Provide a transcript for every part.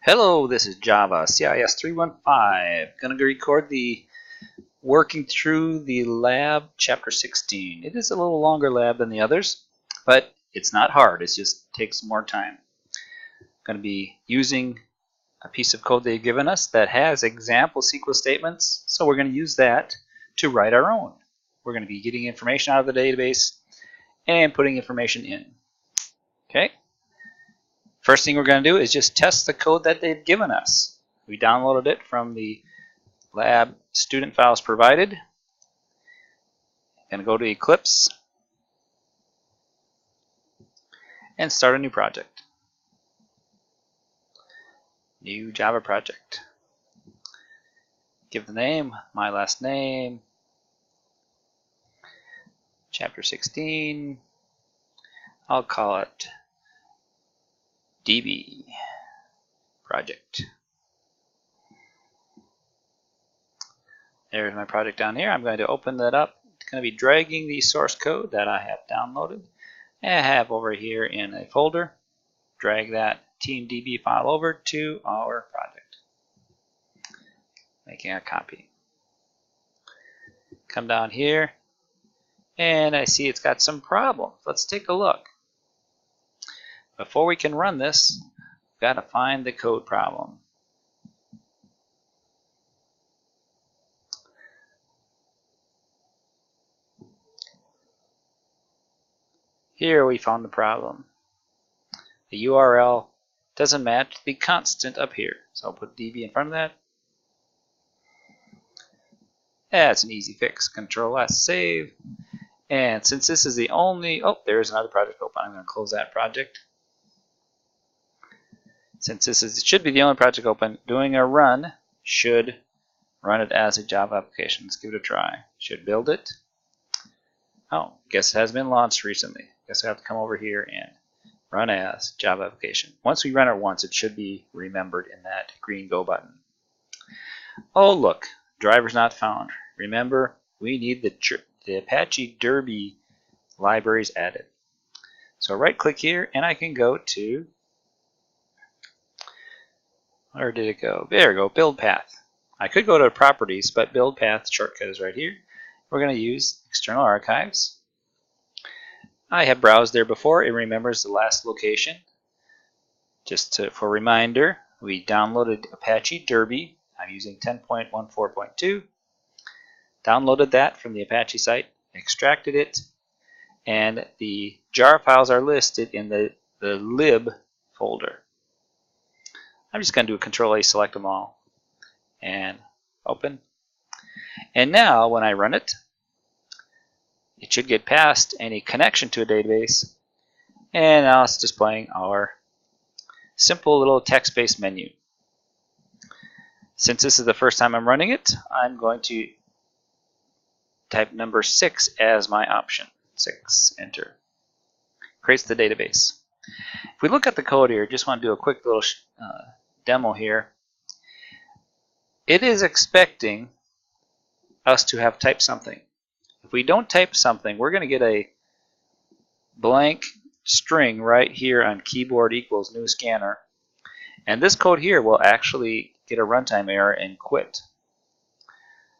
Hello, this is Java CIS 315. Going to record the working through the lab chapter 16. It is a little longer lab than the others, but it's not hard. It just takes more time. Going to be using a piece of code they've given us that has example SQL statements, so we're going to use that to write our own. We're going to be getting information out of the database and putting information in. Okay? First thing we're going to do is just test the code that they've given us. We downloaded it from the lab student files provided. Going to go to Eclipse and start a new project. New Java project. Give the name, my last name, chapter 16. I'll call it DB project. There's my project down here. I'm going to open that up. It's going to be dragging the source code that I have downloaded and I have over here in a folder. Drag that teamdb file over to our project. Making a copy. Come down here and I see it's got some problems. Let's take a look. Before we can run this, we've got to find the code problem. Here we found the problem. The URL doesn't match the constant up here. So I'll put DB in front of that. That's an easy fix. Control S, save. And since this is the only, there's another project open. I'm going to close that project. Since it should be the only project open, doing a run should run it as a Java application. Let's give it a try. Should build it. Oh, guess it has been launched recently. Guess I have to come over here and run as Java application. Once we run it once, it should be remembered in that green go button. Oh, look, driver's not found. Remember, we need the Apache Derby libraries added. So right click here and I can go to, where did it go? There we go, build path. I could go to properties, but build path shortcut is right here. We're going to use external archives. I have browsed there before. It remembers the last location. Just for reminder, we downloaded Apache Derby. I'm using 10.14.2. Downloaded that from the Apache site, extracted it, and the jar files are listed in the lib folder. I'm just going to do a Control A, select them all, and open. And now when I run it, it should get past any connection to a database, and now it's displaying our simple little text-based menu. Since this is the first time I'm running it, I'm going to type number 6 as my option. 6, enter. Creates the database. If we look at the code here, just want to do a quick little demo here. It is expecting us to have typed something. If we don't type something, we're going to get a blank string right here on keyboard equals new scanner. And this code here will actually get a runtime error and quit.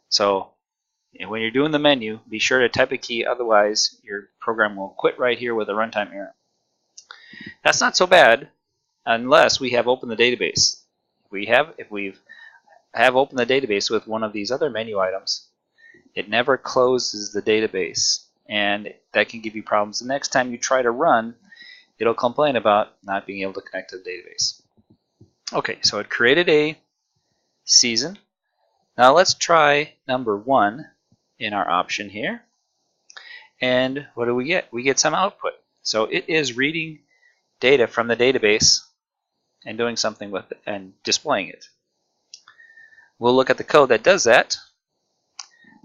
So when you're doing the menu, be sure to type a key, otherwise your program will quit right here with a runtime error. That's not so bad unless we have opened the database. If we have opened the database with one of these other menu items, it never closes the database, and that can give you problems. The next time you try to run, it'll complain about not being able to connect to the database. Okay, so it created a season. Now let's try number 1 in our option here. And what do we get? We get some output. So it is reading data from the database and doing something with it and displaying it. We'll look at the code that does that.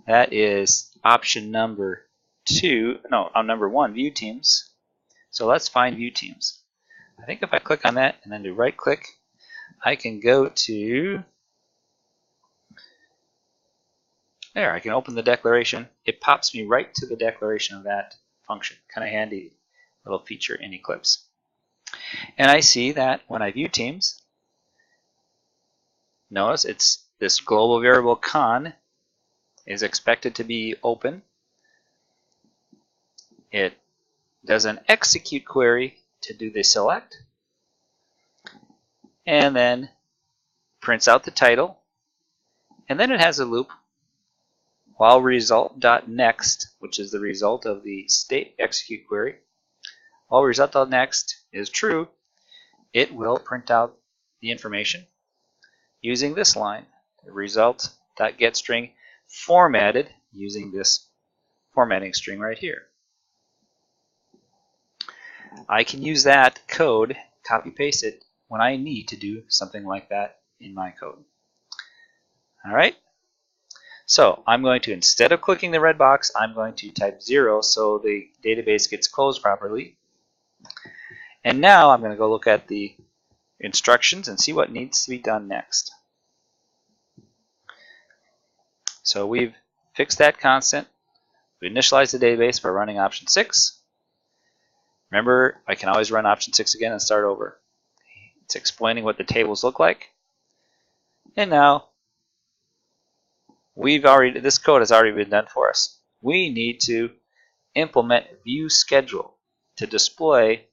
That is option number 2, number 1, view teams. So let's find view teams. I think if I click on that and then do right click, I can go to there. I can open the declaration. It pops me right to the declaration of that function. Kind of handy little feature in Eclipse. And I see that when I view teams, Notice it's this global variable con is expected to be open. It does an execute query to do the select, and then prints out the title, and then it has a loop while result.next, which is the result of the state execute query, while result.next is true, it will print out the information using this line, the result.getString formatted using this formatting string right here. I can use that code, copy paste it, when I need to do something like that in my code. Alright, so I'm going to, instead of clicking the red box, I'm going to type 0 so the database gets closed properly. And now I'm going to go look at the instructions and see what needs to be done next. So we've fixed that constant. We initialized the database by running option 6. Remember, I can always run option 6 again and start over. It's explaining what the tables look like. And now this code has already been done for us. We need to implement view schedule to display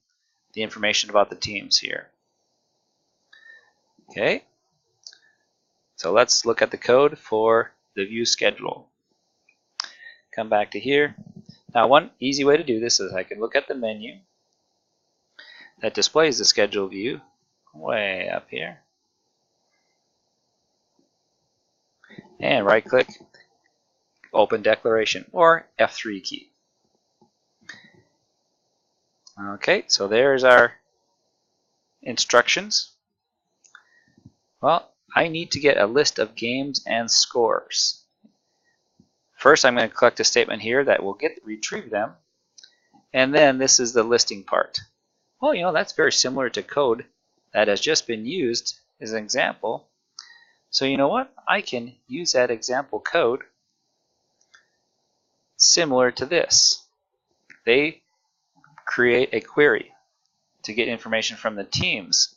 the information about the teams here. Okay, so let's look at the code for the view schedule. Come back to here. Now, one easy way to do this is I can look at the menu that displays the schedule view way up here, and right click, open declaration, or F3 key. Okay, so there's our instructions. Well, I need to get a list of games and scores. First, I'm going to collect a statement here that will retrieve them, and then this is the listing part. Well, you know, that's very similar to code that has just been used as an example. So you know what? I can use that example code similar to this. They create a query to get information from the teams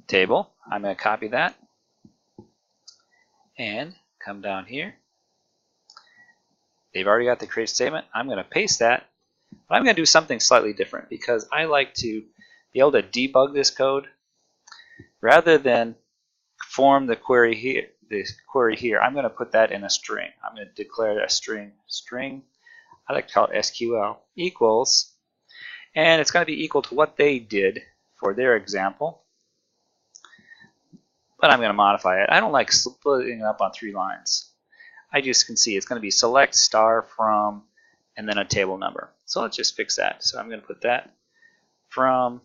table. I'm going to copy that and come down here. They've already got the create statement. I'm going to paste that, but I'm going to do something slightly different because I like to be able to debug this code rather than form the query here. I'm going to put that in a string. I'm going to declare a string. I like to call it SQL equals, and it's going to be equal to what they did for their example. But I'm going to modify it. I don't like splitting it up on 3 lines. I just can see it's going to be select star from and then a table number. So let's just fix that. So I'm going to put that from,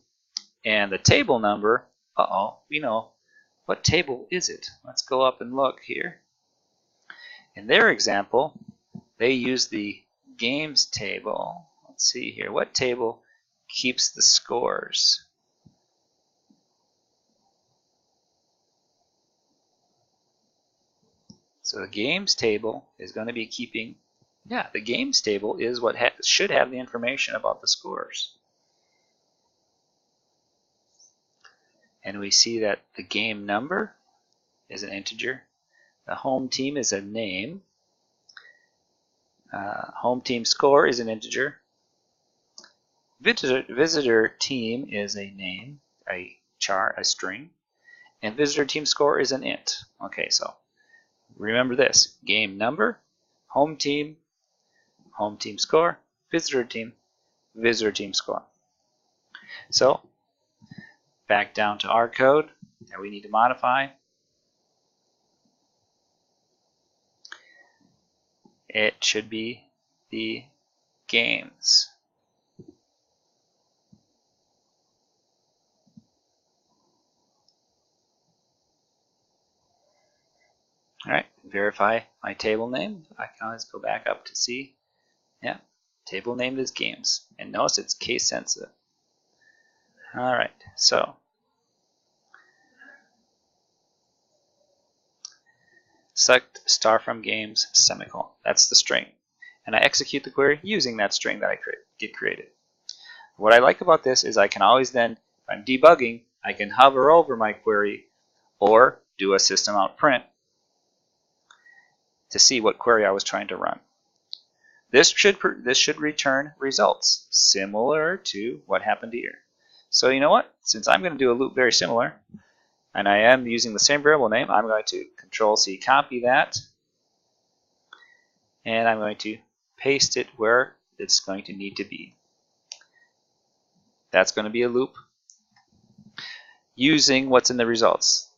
and the table number, we know. What table is it? Let's go up and look here. In their example, they use the games table. Let's see here. What table keeps the scores? So the games table is going to be keeping, the games table is what should have the information about the scores. And we see that the game number is an integer. The home team is a name. Home team score is an integer. Visitor team is a name, a string. And visitor team score is an int. Okay, so remember this. Game number, home team score, visitor team score. So back down to our code that we need to modify. It should be the games. All right, verify my table name. I can always go back up to see. Yeah, table name is games. And notice it's case sensitive. All right, so select star from games, semicolon. That's the string. And I execute the query using that string that I get created. What I like about this is I can always then, if I'm debugging, I can hover over my query, or do a system out print to see what query I was trying to run. This should return results similar to what happened here. So you know what? Since I'm going to do a loop very similar, and I am using the same variable name, I'm going to Control-C copy that, and I'm going to paste it where it's going to need to be. That's going to be a loop using what's in the results.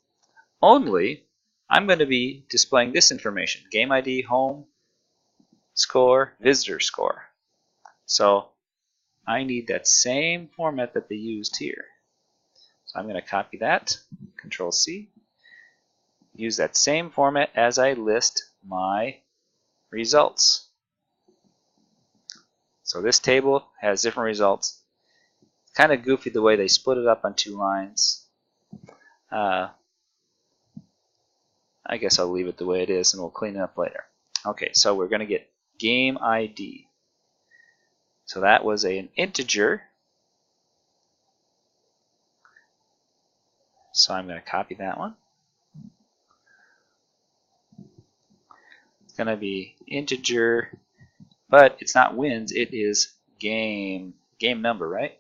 Only, I'm going to be displaying this information: game ID, home, score, visitor score. So I need that same format that they used here. So I'm going to copy that, Control-C, use that same format as I list my results. So this table has different results. Kind of goofy the way they split it up on 2 lines. I guess I'll leave it the way it is and we'll clean it up later. Okay, so we're going to get game ID. So that was an integer. So I'm going to copy that one. It's going to be integer, but it's not wins, it is game number, right?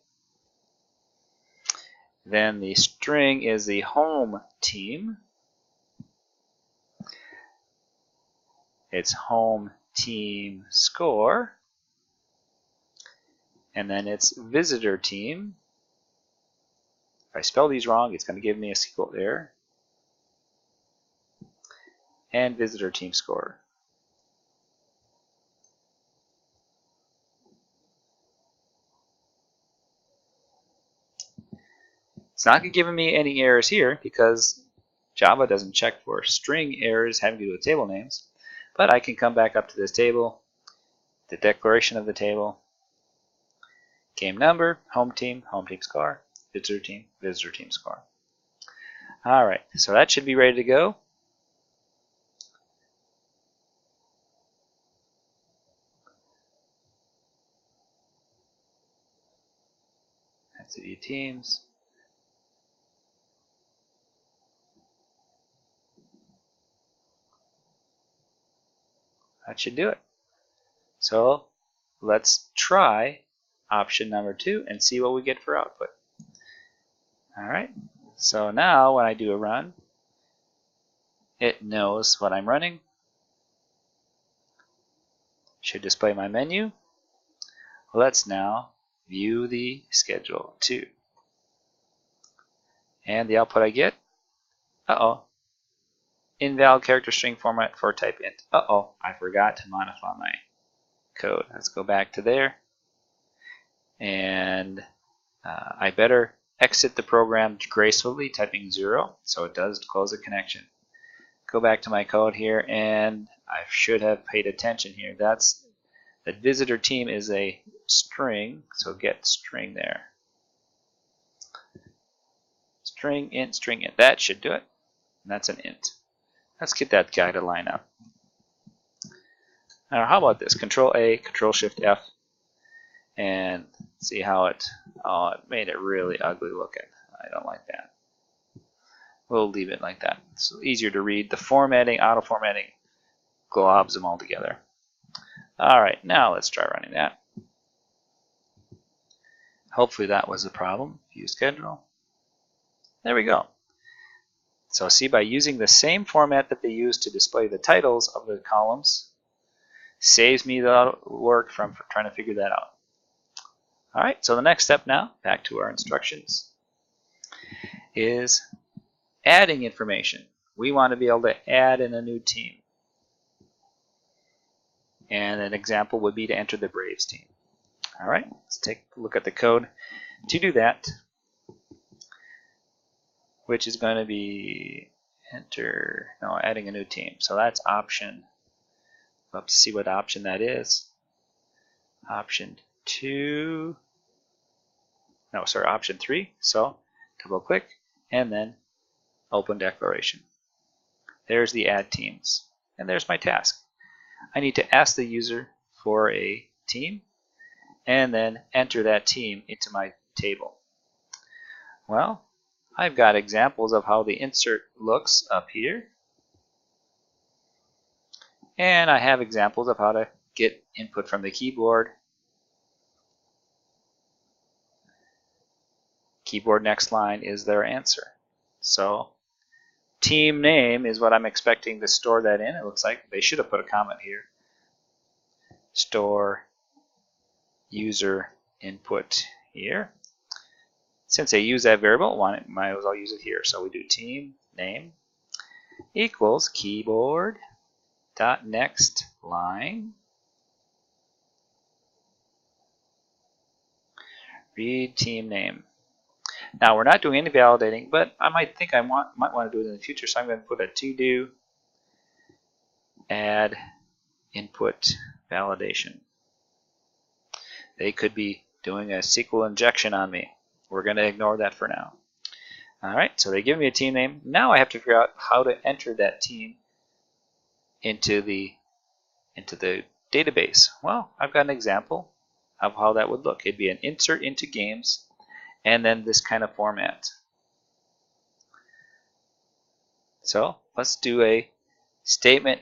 Then the string is the home team. It's home team score. And then it's visitor team. If I spell these wrong, it's going to give me a SQL error. And visitor team score. It's not giving me any errors here because Java doesn't check for string errors having to do with table names. But I can come back up to this table, the declaration of the table, game number, home team score, visitor team score. All right, so that should be ready to go. That's the view teams. That should do it. So let's try option number 2 and see what we get for output. All right, so now when I do a run, it knows what I'm running. Should display my menu. Let's now view the schedule 2. And the output I get, invalid character string format for type int. I forgot to modify my code. Let's go back to there. And I better exit the program gracefully, typing 0, so it does close the connection. Go back to my code here, and I should have paid attention here. That visitor team is a string, so get string there. String int. That should do it. And that's an int. Let's get that guy to line up. Now, how about this? Control-A, Control-Shift-F, and see how it made it really ugly looking. I don't like that. We'll leave it like that. It's easier to read. The formatting, auto-formatting, globs them all together. All right, now let's try running that. Hopefully that was the problem. View schedule. There we go. So see, by using the same format that they use to display the titles of the columns, saves me the work from trying to figure that out. All right, so the next step now, back to our instructions, is adding information. We want to be able to add in a new team. And an example would be to enter the Braves team. All right, let's take a look at the code to do that, which is going to be adding a new team. So that's option. Let's see what option that is. Option 2. No, sorry, option 3. So double click and then open declaration. There's the add teams, and there's my task. I need to ask the user for a team and then enter that team into my table. Well, I've got examples of how the insert looks up here. And I have examples of how to get input from the keyboard. Keyboard next line is their answer. So team name is what I'm expecting to store that in. It looks like they should have put a comment here. Store user input here. Since they use that variable, might as well use it here. So we do team name equals keyboard dot next line read team name. Now we're not doing any validating, but I might think I might want to do it in the future, so I'm going to put a to do add input validation. They could be doing a SQL injection on me. We're going to ignore that for now. Alright, so they give me a team name. Now I have to figure out how to enter that team into the database. Well, I've got an example of how that would look. It'd be an insert into games and then this kind of format. So let's do a statement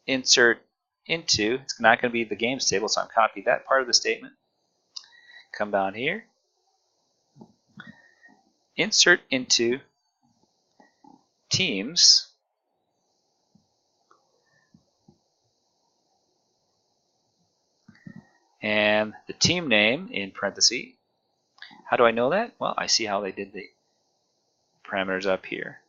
insert into. It's not going to be the games table, so I'm copy that part of the statement. Come down here. Insert into teams. And the team name in parentheses. How do I know that? Well, I see how they did the parameters up here.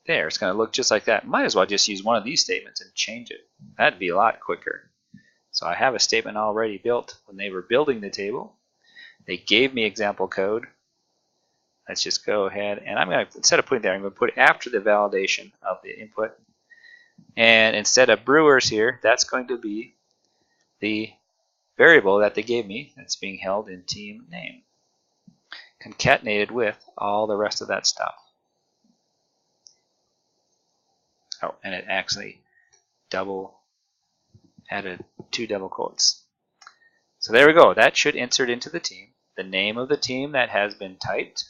There, it's going to look just like that. Might as well just use one of these statements and change it. That'd be a lot quicker. So I have a statement already built when they were building the table. They gave me example code. Let's just go ahead and I'm going to, instead of putting there, I'm going to put after the validation of the input. And instead of Brewers here, that's going to be the variable that they gave me that's being held in team name, concatenated with all the rest of that stuff. Oh, and it actually added 2 double quotes. So there we go. That should insert into the team, the name of the team that has been typed.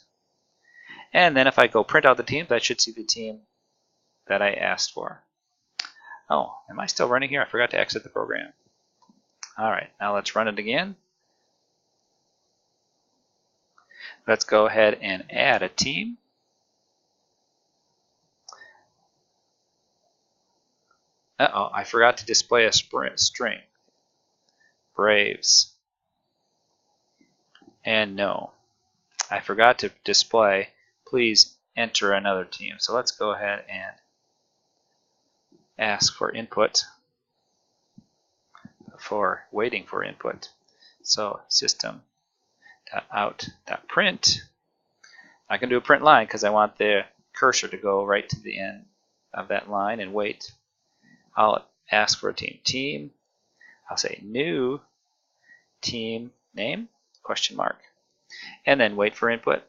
And then if I go print out the team, that should see the team that I asked for. Oh, am I still running here? I forgot to exit the program. All right, now let's run it again. Let's go ahead and add a team. Uh-oh, I forgot to display a string. Braves. And no, I forgot to display, please enter another team. So let's go ahead and ask for input for waiting for input. So system.out.print. I can do a print line because I want the cursor to go right to the end of that line and wait. I'll ask for a team. I'll say new team name, question mark, and then wait for input.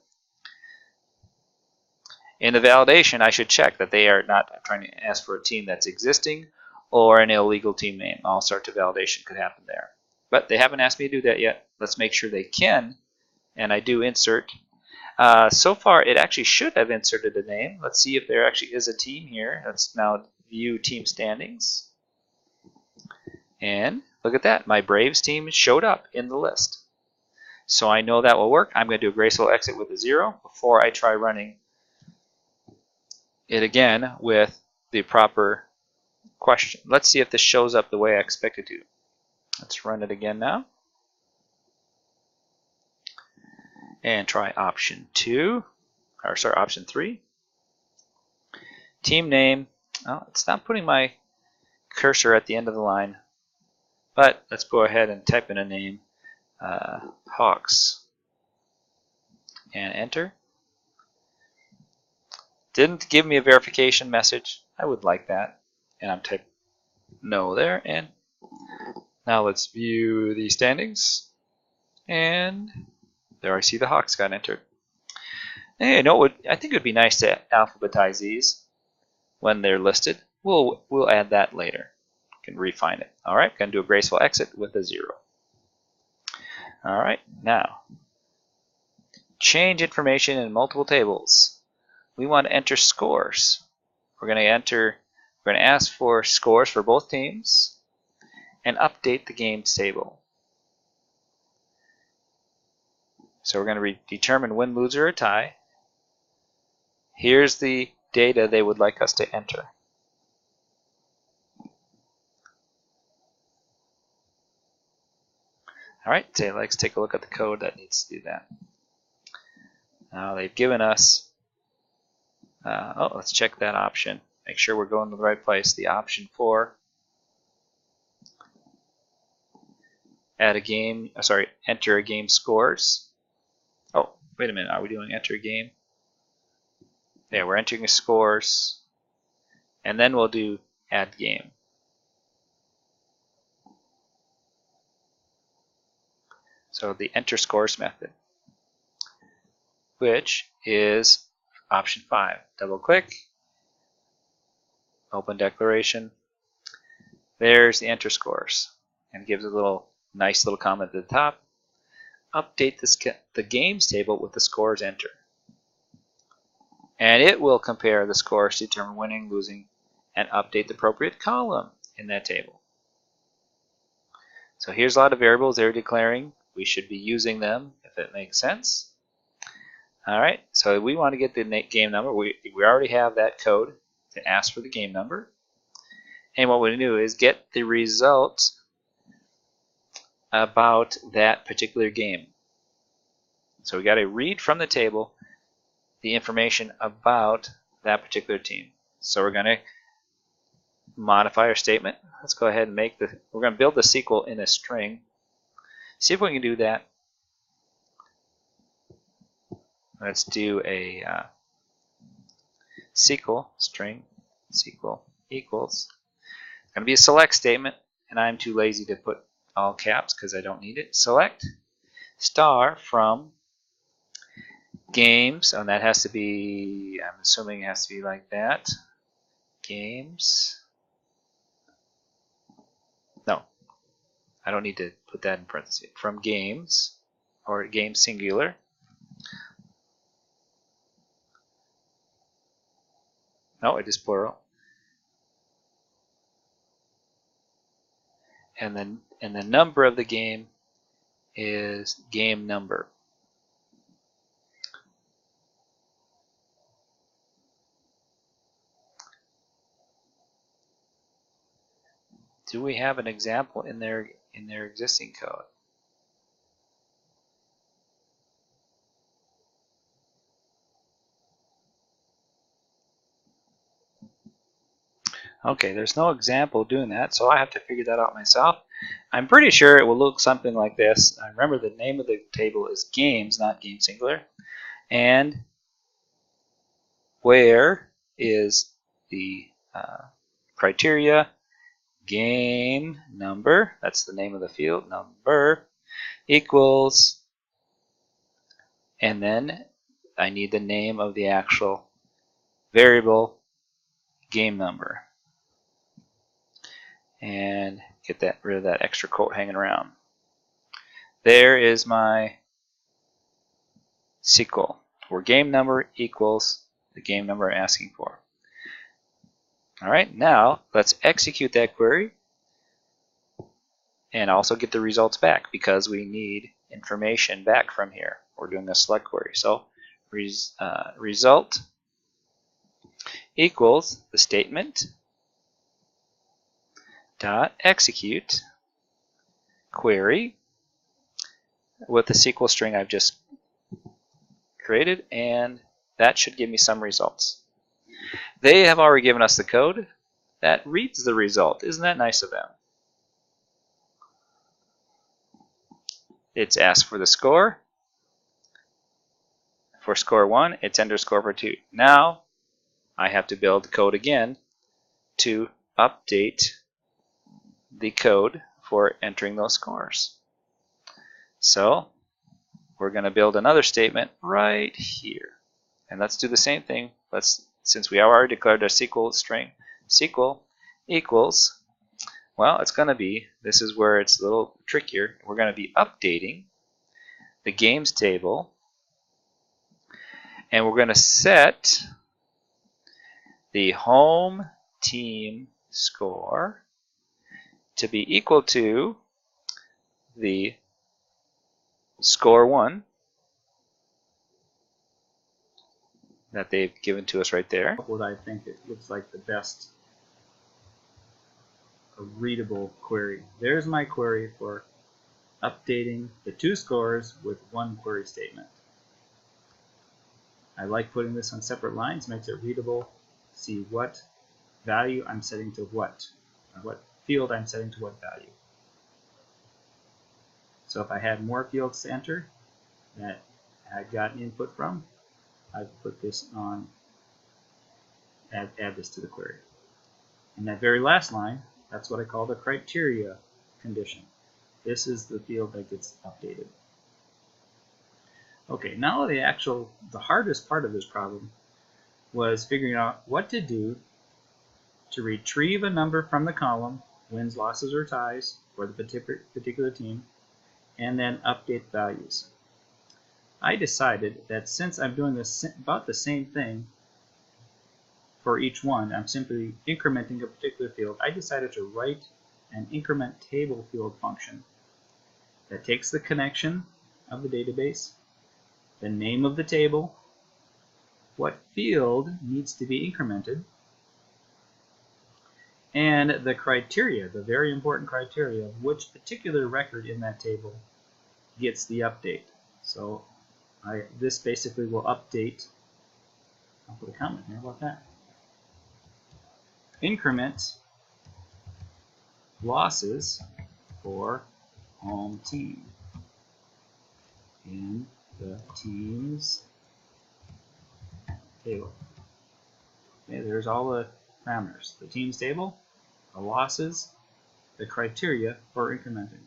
In the validation, I should check that they are not trying to ask for a team that's existing or an illegal team name. All sorts of validation could happen there. But they haven't asked me to do that yet. Let's make sure they can, and I do insert. So far, it actually should have inserted a name. Let's see if there actually is a team here. Let's now view team standings. And look at that. My Braves team showed up in the list. So I know that will work. I'm going to do a graceful exit with a 0 before I try running it again with the proper question. Let's see if this shows up the way I expect it to. Let's run it again now. And try option 2, or sorry, option 3. Team name. Oh, it's not putting my cursor at the end of the line, but let's go ahead and type in a name, Hawks, and enter. Didn't give me a verification message. I would like that, and I'm typing no there. And now let's view the standings, and there I see the Hawks got entered. Hey, no, I think it would be nice to alphabetize these when they're listed. We'll add that later. You can refine it. All right, gonna do a graceful exit with a 0. All right, now change information in multiple tables. We want to enter scores. We're going to ask for scores for both teams and update the games table. So we're going to determine win, loser, or tie. Here's the data they would like us to enter. All right, so let's take a look at the code that needs to do that. Now they've given us, let's check that option. Make sure we're going to the right place. The option 4, enter a game scores. Oh, wait a minute, are we doing enter a game? Yeah, we're entering the scores, and then we'll do add game. So the enter scores method, which is option 5. Double click, open declaration. There's the enter scores, and it gives a nice little comment at the top. Update the games table with the scores entered. And it will compare the scores to determine winning, losing, and update the appropriate column in that table. So here's a lot of variables they're declaring. We should be using them if it makes sense. All right, so we want to get the game number. We already have that code to ask for the game number. And what we do is get the result about that particular game. So we got to read from the table the information about that particular team. So we're going to modify our statement. Let's go ahead and we're going to build the SQL in a string. See if we can do that. Let's do a SQL string, SQL equals. It's going to be a select statement, and I'm too lazy to put all caps because I don't need it. Select star from games, and that has to be, I'm assuming it has to be like that. Games. No, I don't need to put that in parentheses. From games, or game singular. No, it is plural. And the number of the game is game number. Do we have an example in their existing code? Okay, there's no example doing that, so I have to figure that out myself. I'm pretty sure it will look something like this. I remember the name of the table is games, not game singular. And where is the criteria? Game number, that's the name of the field, number, equals, and then I need the name of the actual variable, game number. And get rid of that extra quote hanging around. There is my SQL, where game number equals the game number I'm asking for. All right, now let's execute that query and also get the results back because we need information back from here. We're doing a select query. So result equals the statement dot execute query with the SQL string I've just created, and that should give me some results. They have already given us the code that reads the result. Isn't that nice of them? It's asked for the score. For score 1, it's enter score for 2. Now I have to build the code again to update the code for entering those scores. So we're going to build another statement right here. And let's do the same thing. Since we have already declared our SQL string, SQL equals, well, it's going to be, this is where it's a little trickier. We're going to be updating the games table, and we're going to set the home team score to be equal to the score 1 that they've given to us right there. What I think it looks like the best readable query. There's my query for updating the 2 scores with 1 query statement. I like putting this on separate lines, makes it readable. See what value I'm setting to what, or what field I'm setting to what value. So if I had more fields to enter that I had gotten input from, I'd put this on, add this to the query. And that very last line, that's what I call the criteria condition. This is the field that gets updated. Okay, now the hardest part of this problem was figuring out what to do to retrieve a number from the column, wins, losses, or ties for the particular team, and then update values. I decided that since I'm doing this about the same thing for each one, I'm simply incrementing a particular field. I decided to write an increment table field function that takes the connection of the database, the name of the table, what field needs to be incremented, and the criteria, the very important criteria of which particular record in that table gets the update. So this basically will update, I'll put a comment here about that, increment losses for home team in the teams table. Okay, there's all the parameters. The teams table, the losses, the criteria for incrementing.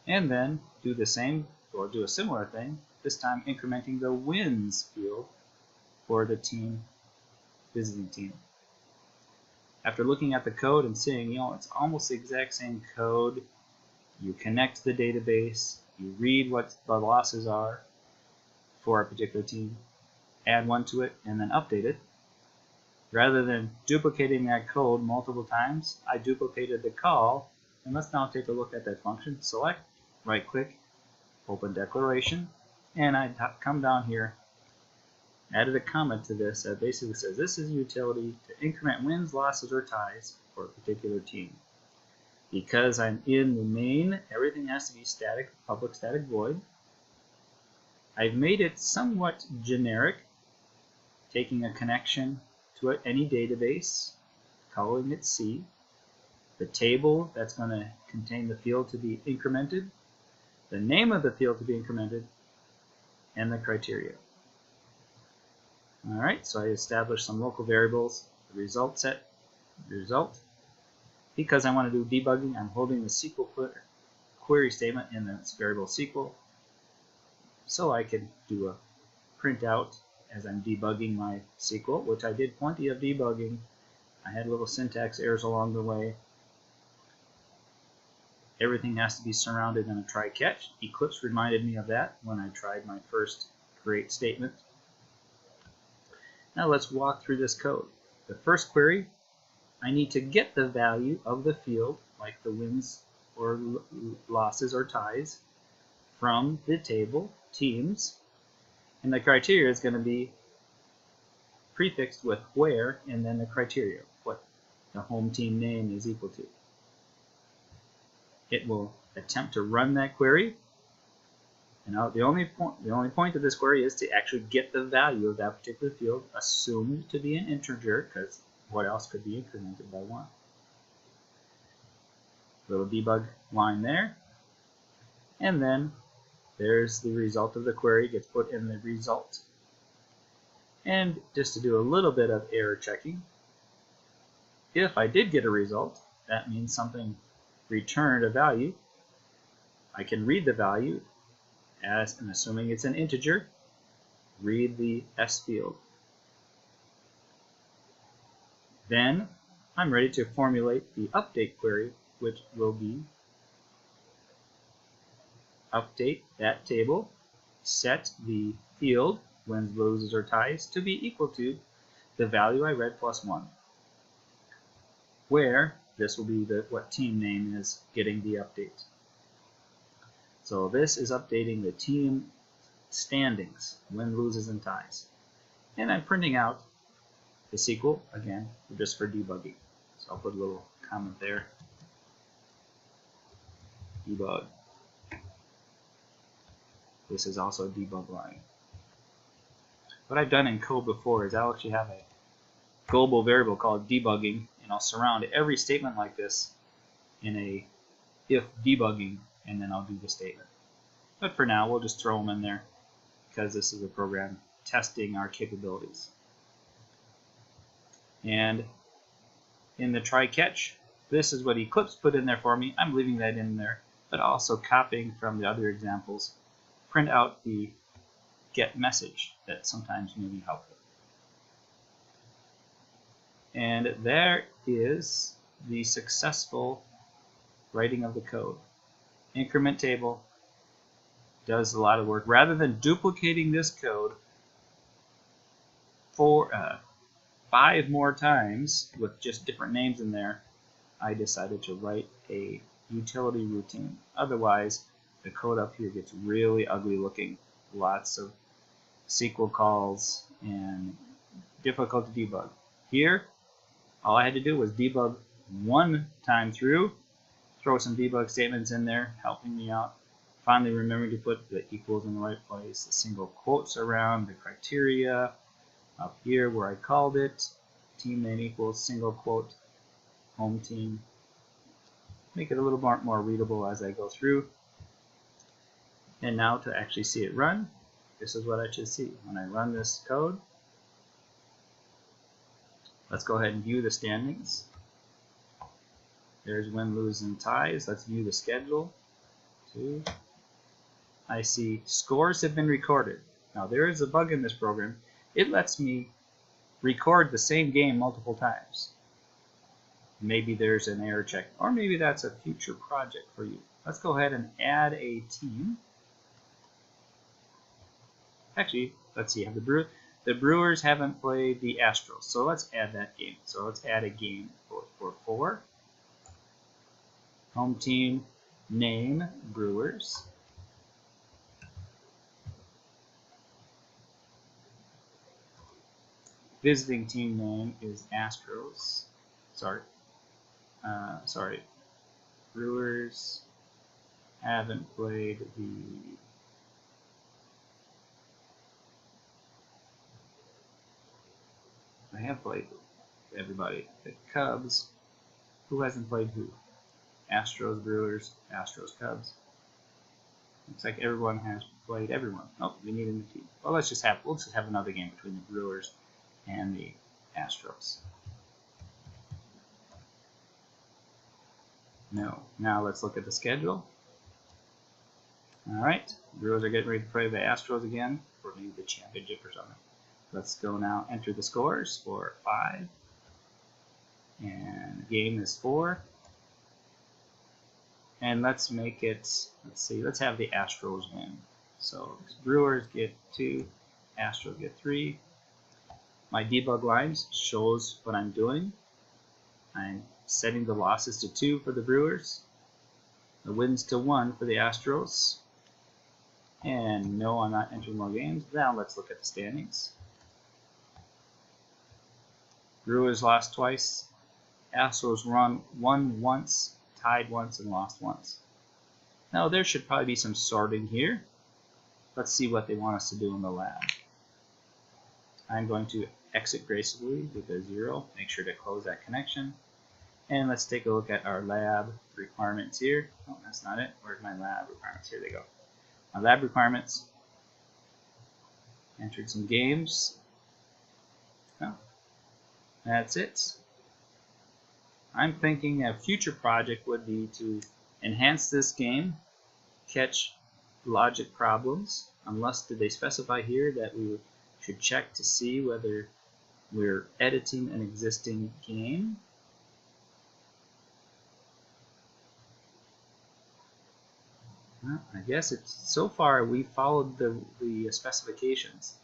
And then do the same, or do a similar thing, this time incrementing the wins field for the team, visiting team. After looking at the code and seeing, it's almost the exact same code, you connect the database, you read what the losses are for a particular team, add one to it, and then update it. Rather than duplicating that code multiple times, I duplicated the call, and let's now take a look at that function. Select, right-click, open declaration, and I come down here, added a comment to this that basically says this is a utility to increment wins, losses, or ties for a particular team. Because I'm in the main, everything has to be static, public static void. I've made it somewhat generic, taking a connection to any database, calling it C, the table that's going to contain the field to be incremented, the name of the field to be incremented, and the criteria. Alright, so I established some local variables, the result set, result. Because I want to do debugging, I'm holding the SQL query statement in this variable SQL, so I can do a printout as I'm debugging my SQL, which I did plenty of debugging. I had little syntax errors along the way. Everything has to be surrounded in a try-catch. Eclipse reminded me of that when I tried my first create statement. Now let's walk through this code. The first query, I need to get the value of the field, like the wins or losses or ties, from the table, teams, and the criteria is going to be prefixed with where and then the criteria, what the home team name is equal to. It will attempt to run that query, and now the only point of this query is to actually get the value of that particular field, assumed to be an integer, because what else could be incremented by 1? Little debug line there, and then there's the result of the query, gets put in the result. And just to do a little bit of error checking, if I did get a result, that means something returned a value. I can read the value as, and assuming it's an integer, read the S field. Then I'm ready to formulate the update query, which will be update that table, set the field, wins, loses, or ties, to be equal to the value I read plus 1, where this will be what team name is getting the update. So this is updating the team standings, win, loses, and ties. And I'm printing out the sequel, again, just for debugging. So I'll put a little comment there. Debug. This is also a debug line. What I've done in code before is I'll actually have a global variable called debugging, and I'll surround every statement like this in a if debugging, and then I'll do the statement. But for now, we'll just throw them in there because this is a program testing our capabilities. And in the try catch, this is what Eclipse put in there for me. I'm leaving that in there, but also copying from the other examples. Print out the get message that sometimes may be helpful. And there is the successful writing of the code. Increment table does a lot of work. Rather than duplicating this code for 5 more times with just different names in there, I decided to write a utility routine. Otherwise, the code up here gets really ugly looking. Lots of SQL calls and difficult to debug. Here, all I had to do was debug 1 time through, throw some debug statements in there, helping me out. Finally, remembering to put the equals in the right place, the single quotes around the criteria. Up here where I called it, team name equals single quote, home team. Make it a little more readable as I go through. And now to actually see it run, this is what I should see. When I run this code, let's go ahead and view the standings. There's win, lose, and ties. Let's view the schedule. 2. I see scores have been recorded. Now there is a bug in this program. It lets me record the same game multiple times. Maybe there's an error check, or maybe that's a future project for you. Let's go ahead and add a team. Actually, let's see, the Brewers haven't played the Astros, so let's add that game. So let's add a game for 4. Home team name Brewers. Visiting team name is Astros. Sorry. Brewers haven't played the I have played everybody. The Cubs. Who hasn't played who? Astros, Brewers, Astros, Cubs. Looks like everyone has played everyone. Oh, we need a new team. Well, we'll just have another game between the Brewers and the Astros. No. Now let's look at the schedule. Alright, Brewers are getting ready to play the Astros again for maybe the championship or something. Let's go now enter the scores for 5. And the game is 4. And let's make it, let's have the Astros win. So Brewers get 2, Astros get 3. My debug lines shows what I'm doing. I'm setting the losses to 2 for the Brewers, the wins to 1 for the Astros, and no, I'm not entering more games. Now let's look at the standings. Brewers lost twice, Astros won once, tied once, and lost once. Now there should probably be some sorting here. Let's see what they want us to do in the lab. I'm going to exit gracefully with a 0. Make sure to close that connection. And let's take a look at our lab requirements here. Oh, that's not it. Where's my lab requirements? Here they go. My lab requirements. Entered some games. Oh, that's it. I'm thinking a future project would be to enhance this game, catch logic problems, unless did they specify here that we should check to see whether we're editing an existing game. Well, I guess so far we followed the specifications.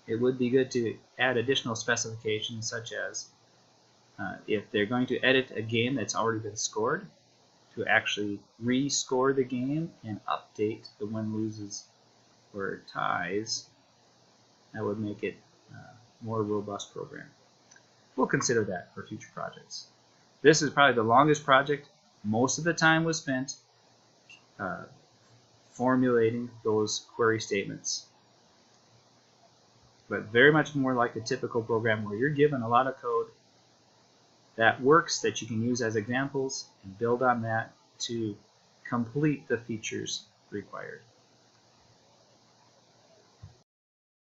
It would be good to add additional specifications, such as if they're going to edit a game that's already been scored, to actually rescore the game and update the win, loses, or ties. That would make it a more robust program. We'll consider that for future projects. This is probably the longest project. Most of the time was spent formulating those query statements. But very much more like a typical program where you're given a lot of code that works, that you can use as examples and build on that to complete the features required.